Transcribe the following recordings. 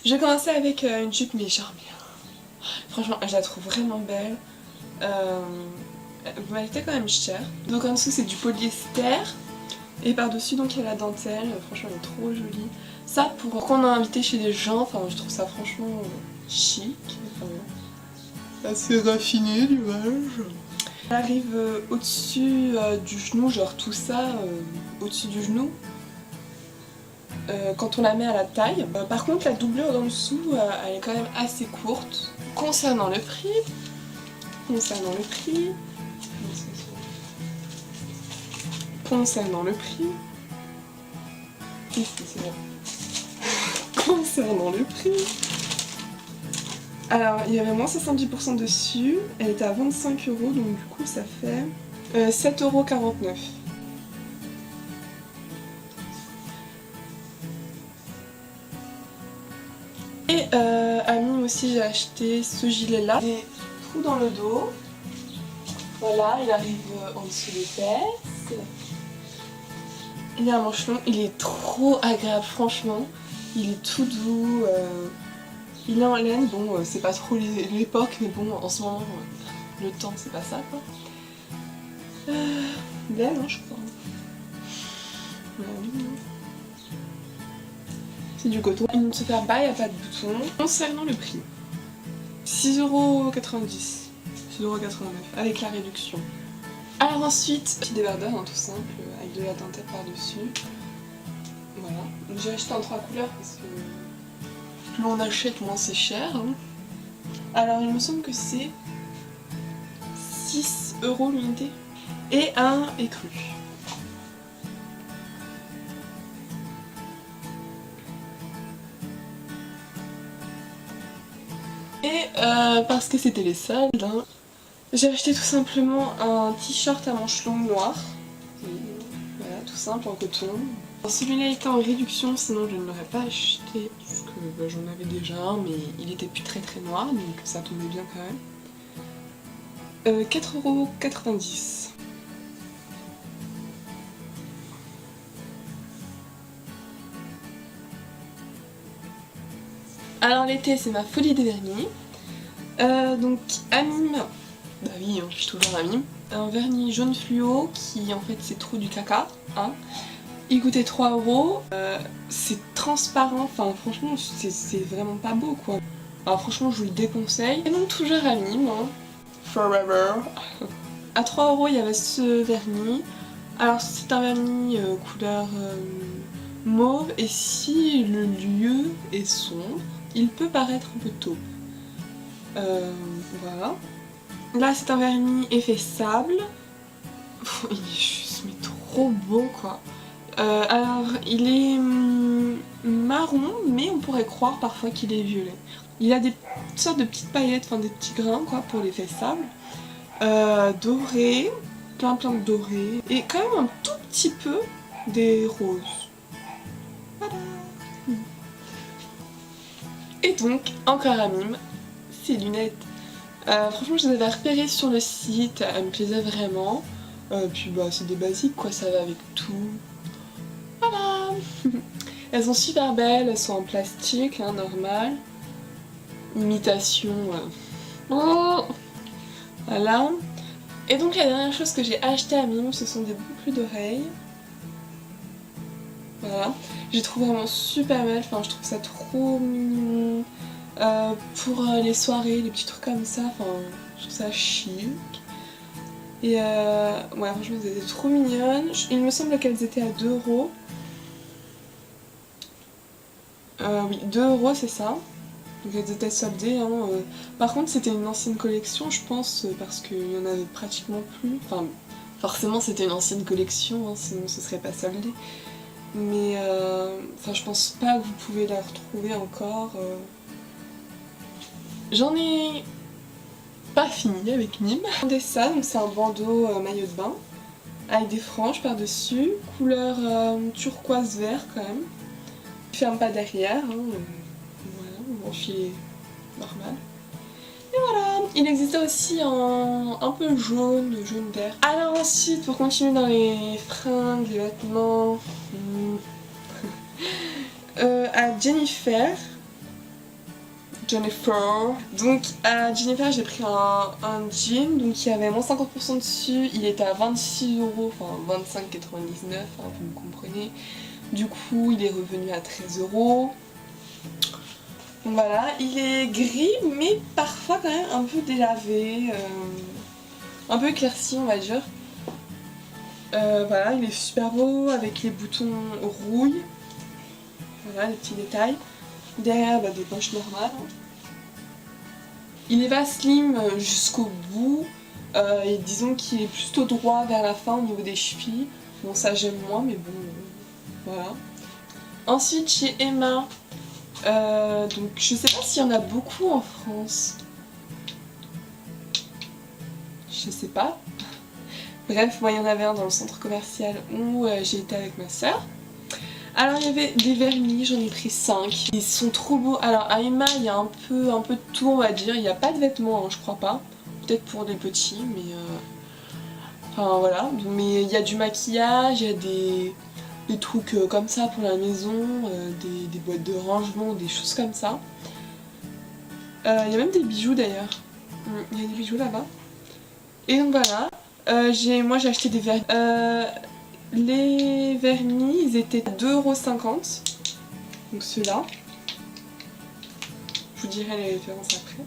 Je vais commencer avec une jupe mais genre franchement je la trouve vraiment belle. Elle était quand même chère. Donc en dessous c'est du polyester. Et par-dessus donc il y a la dentelle. Franchement elle est trop jolie. Ça pour qu'on a invité chez des gens, enfin je trouve ça franchement chic. Enfin, assez raffiné l'image. Elle arrive au-dessus du genou, genre tout ça au-dessus du genou. Quand on la met à la taille. Par contre la doublure en dessous elle est quand même assez courte. Concernant le prix, alors il y avait moins 70% dessus, elle était à 25 €, donc du coup ça fait 7,49 €. Et à Mime aussi j'ai acheté ce gilet là, des trous dans le dos, voilà, il arrive en dessous des fesses. Il a un manche long, il est trop agréable franchement, il est tout doux, il est en laine, bon c'est pas trop l'époque mais bon en ce moment le temps c'est pas ça quoi. Laine hein, je crois. C'est du coton, il ne se perd pas, il n'y a pas de bouton. Concernant le prix, 6,90 €, 6,89 € avec la réduction. Alors ensuite, petit débardeur hein, tout simple, avec de la dentelle par-dessus. Voilà, j'ai acheté en 3 couleurs parce que plus on achète moins c'est cher. Hein. Alors il me semble que c'est 6 € l'unité. Et un écru. Et parce que c'était les soldes, hein, j'ai acheté tout simplement un t-shirt à manches longues noir. Voilà, tout simple en coton. Celui-là était en réduction, sinon je ne l'aurais pas acheté parce que bah, j'en avais déjà un, mais il était plus très noir, donc ça tombait bien quand même. 4,90 €. Alors l'été c'est ma folie des vernis. Donc à Mime, bah oui je suis toujours à Mime, un vernis jaune fluo qui en fait c'est trop du caca. Hein. Il coûtait 3 €, c'est transparent, enfin franchement c'est vraiment pas beau quoi. Alors franchement je vous le déconseille. Et donc toujours à Mime, hein. Forever. À 3 € il y avait ce vernis. Alors c'est un vernis couleur mauve et si le lieu est sombre, il peut paraître un peu taupe. Voilà. Là c'est un vernis effet sable. Il est juste mais trop beau quoi. Alors il est marron mais on pourrait croire parfois qu'il est violet. Il a des sortes de petites paillettes, enfin des petits grains quoi pour l'effet sable. Doré, plein de doré et quand même un tout petit peu des roses. Voilà. Et donc encore à Mime, ces lunettes. Franchement je les avais repérées sur le site, elles me plaisaient vraiment. Puis bah c'est des basiques quoi, ça va avec tout. Voilà. Elles sont super belles, elles sont en plastique, hein, normal. Imitation. Oh voilà. Et donc la dernière chose que j'ai acheté à Mime, ce sont des boucles d'oreilles. Voilà. J'ai trouvé vraiment super belle, enfin je trouve ça trop mignon. Pour les soirées, les petits trucs comme ça, enfin je trouve ça chic. Et ouais franchement elles étaient trop mignonnes. Il me semble qu'elles étaient à 2 €. Oui 2 € c'est ça. Donc elles étaient soldées. Hein. Par contre c'était une ancienne collection je pense parce qu'il y en avait pratiquement plus. Enfin forcément c'était une ancienne collection hein, sinon ce serait pas soldé. Mais enfin je pense pas que vous pouvez la retrouver encore. J'en ai pas fini avec Mime. Regardez ça, donc c'est un bandeau maillot de bain avec des franges par-dessus, couleur turquoise vert quand même. Il ferme pas derrière, hein. Voilà, un filet normal. Et voilà, il existait aussi en un peu jaune vert. Alors ensuite, pour continuer dans les fringues, les vêtements, à Jennifer, Jennifer. Donc à Jennifer j'ai pris un jean, donc il y avait moins 50% dessus, il était à 26€, enfin 25,99€, hein, vous me comprenez. Du coup il est revenu à 13€. Donc voilà, il est gris mais parfois quand même un peu délavé, un peu éclairci on va dire. Voilà, il est super beau avec les boutons rouille. Voilà les petits détails. Derrière des poches normales. Il est pas slim jusqu'au bout et disons qu'il est plutôt droit vers la fin au niveau des chevilles. Bon ça j'aime moins mais bon voilà. Ensuite chez Emma, donc je sais pas s'il y en a beaucoup en France. Je sais pas. Bref, moi il y en avait un dans le centre commercial où j'ai été avec ma soeur. Alors il y avait des vernis, j'en ai pris 5. Ils sont trop beaux. Alors à Emma il y a un peu de tout on va dire. Il n'y a pas de vêtements, hein, je crois pas. Peut-être pour les petits, mais enfin voilà. Mais il y a du maquillage, il y a des trucs comme ça pour la maison, des boîtes de rangement, des choses comme ça. Il y a même des bijoux d'ailleurs. Il y a des bijoux là-bas. Et donc voilà. Moi j'ai acheté des vernis. Les vernis, ils étaient à 2,50€. Donc ceux-là. Je vous dirai les références après.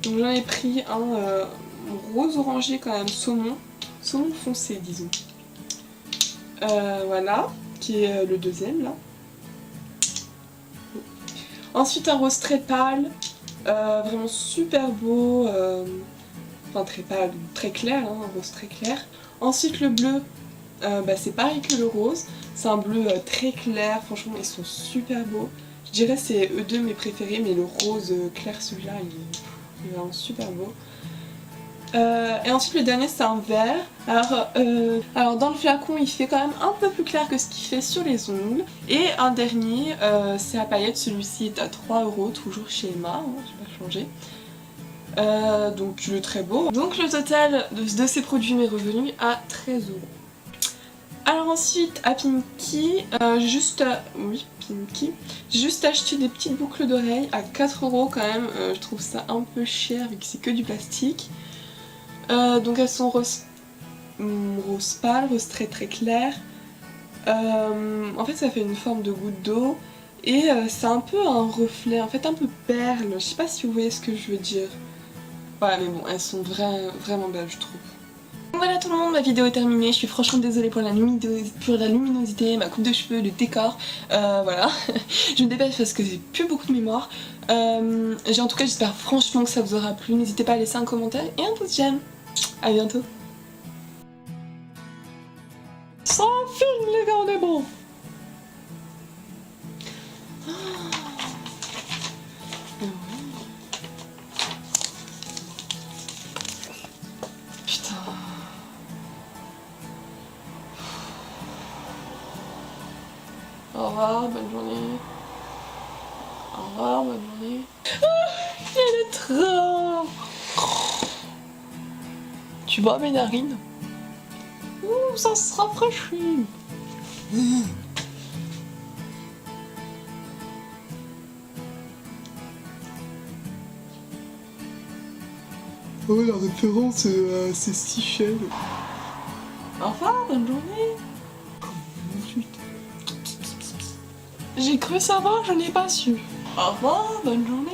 Donc j'en ai pris un rose orangé quand même, saumon. Saumon foncé disons. Voilà, qui est le deuxième là. Ensuite un rose très pâle. Vraiment super beau. Enfin très pâle, très clair, hein, un rose très clair. Ensuite le bleu. C'est pareil que le rose, c'est un bleu très clair, franchement ils sont super beaux. Je dirais c'est eux deux mes préférés, mais le rose clair celui-là il est vraiment super beau. Et ensuite le dernier c'est un vert. Alors dans le flacon il fait quand même un peu plus clair que ce qu'il fait sur les ongles. Et un dernier c'est à paillettes, celui-ci est à 3€, toujours chez Emma, hein, j'ai pas changé. Donc il est très beau. Donc le total de ces produits m'est revenu à 13€. Alors ensuite à Pinky, j'ai juste acheté des petites boucles d'oreilles à 4€ quand même, je trouve ça un peu cher vu que c'est que du plastique. Donc elles sont rose pâle, rose très très clair. En fait ça fait une forme de goutte d'eau et c'est un peu un reflet, en fait un peu perle, je sais pas si vous voyez ce que je veux dire. Voilà mais bon, elles sont vraiment belles je trouve. Donc voilà tout le monde, ma vidéo est terminée, je suis franchement désolée pour la luminosité, ma coupe de cheveux, le décor, voilà. Je me dépêche parce que j'ai plus beaucoup de mémoire. En tout cas j'espère franchement que ça vous aura plu, n'hésitez pas à laisser un commentaire et un pouce j'aime. A bientôt. Sans film les gars, on est bon. Putain. Au revoir, bonne journée. Au revoir, bonne journée. Il est trop. Tu vois mes narines? Ouh, ça se rafraîchit. Oh, la référence c'est Seychelles. Au revoir, bonne journée. J'ai cru savoir, je n'ai pas su. Au revoir, bonne journée.